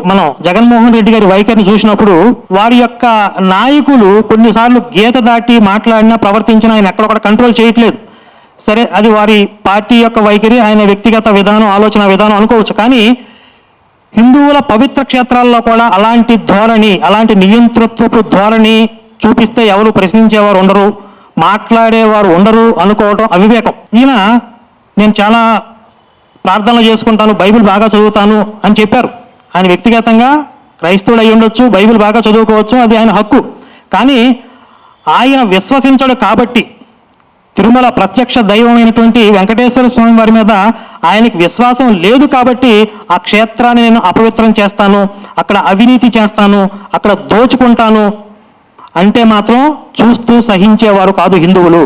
మనం జగన్మోహన్ రెడ్డి గారి వైఖరిని చూసినప్పుడు వారి యొక్క నాయకులు కొన్నిసార్లు గీత దాటి మాట్లాడినా ప్రవర్తించినా ఆయన ఎక్కడ కూడా కంట్రోల్ చేయట్లేదు. సరే, అది వారి పార్టీ యొక్క వైఖరి, ఆయన వ్యక్తిగత విధానం, ఆలోచన విధానం అనుకోవచ్చు. కానీ హిందువుల పవిత్ర క్షేత్రాల్లో కూడా అలాంటి ధోరణి, అలాంటి నియంతృత్వపు ధోరణి చూపిస్తే ఎవరు ప్రశ్నించేవారు ఉండరు, మాట్లాడేవారు ఉండరు అనుకోవడం అవివేకం. ఈయన నేను చాలా ప్రార్థనలు చేసుకుంటాను, బైబిల్ బాగా చదువుతాను అని చెప్పారు. ఆయన వ్యక్తిగతంగా క్రైస్తవుడు అయి ఉండొచ్చు, బైబిల్ బాగా చదువుకోవచ్చు, అది ఆయన హక్కు. కానీ ఆయన విశ్వసించడు కాబట్టి, తిరుమల ప్రత్యక్ష దైవమైనటువంటి వెంకటేశ్వర స్వామి వారి మీద ఆయనకి విశ్వాసం లేదు కాబట్టి ఆ క్షేత్రాన్ని నేను అపవిత్రం చేస్తాను, అక్కడ అవినీతి చేస్తాను, అక్కడ దోచుకుంటాను అంటే మాత్రం చూస్తూ సహించేవారు కాదు హిందువులు.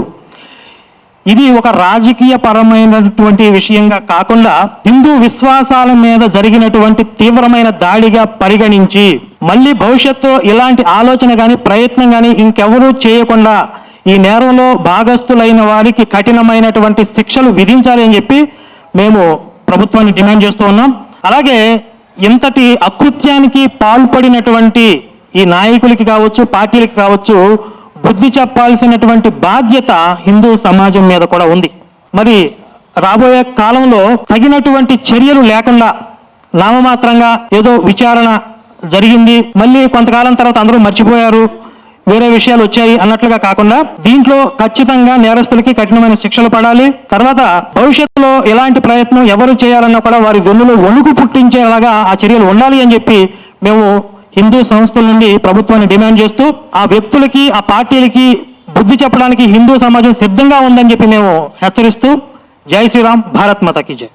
ఇది ఒక రాజకీయ పరమైనటువంటి విషయంగా కాకుండా హిందూ విశ్వాసాల మీద జరిగినటువంటి తీవ్రమైన దాడిగా పరిగణించి మళ్ళీ భవిష్యత్తులో ఇలాంటి ఆలోచన కానీ ప్రయత్నం కానీ ఇంకెవరూ చేయకుండా ఈ నేరంలో భాగస్థులైన వారికి కఠినమైనటువంటి శిక్షలు విధించాలి అని చెప్పి మేము ప్రభుత్వాన్ని డిమాండ్ చేస్తూ ఉన్నాం. అలాగే ఇంతటి అకృత్యానికి పాల్పడినటువంటి ఈ నాయకులకి కావచ్చు, పార్టీలకి కావచ్చు, బుద్ధి చెప్పాల్సినటువంటి బాధ్యత హిందూ సమాజం మీద కూడా ఉంది. మరి రాబోయే కాలంలో తగినటువంటి చర్యలు లేకుండా నామమాత్రంగా ఏదో విచారణ జరిగింది, మళ్ళీ కొంతకాలం తర్వాత అందరూ మర్చిపోయారు, వేరే విషయాలు వచ్చాయి అన్నట్లుగా కాకుండా దీంట్లో ఖచ్చితంగా నేరస్తులకి కఠినమైన శిక్షలు పడాలి. తర్వాత భవిష్యత్తులో ఎలాంటి ప్రయత్నం ఎవరు చేయాలన్నా కూడా వారి వెన్నులో వణుకు పుట్టించేలాగా ఆ చర్యలు ఉండాలి అని చెప్పి మేము హిందూ సంస్థల నుండి ప్రభుత్వాన్ని డిమాండ్ చేస్తూ ఆ వ్యక్తులకి, ఆ పార్టీలకి బుద్ధి చెప్పడానికి హిందూ సమాజం సిద్ధంగా ఉందని చెప్పి మేము హెచ్చరిస్తూ జై శ్రీరామ్, భారత్ మాతా కీ జై.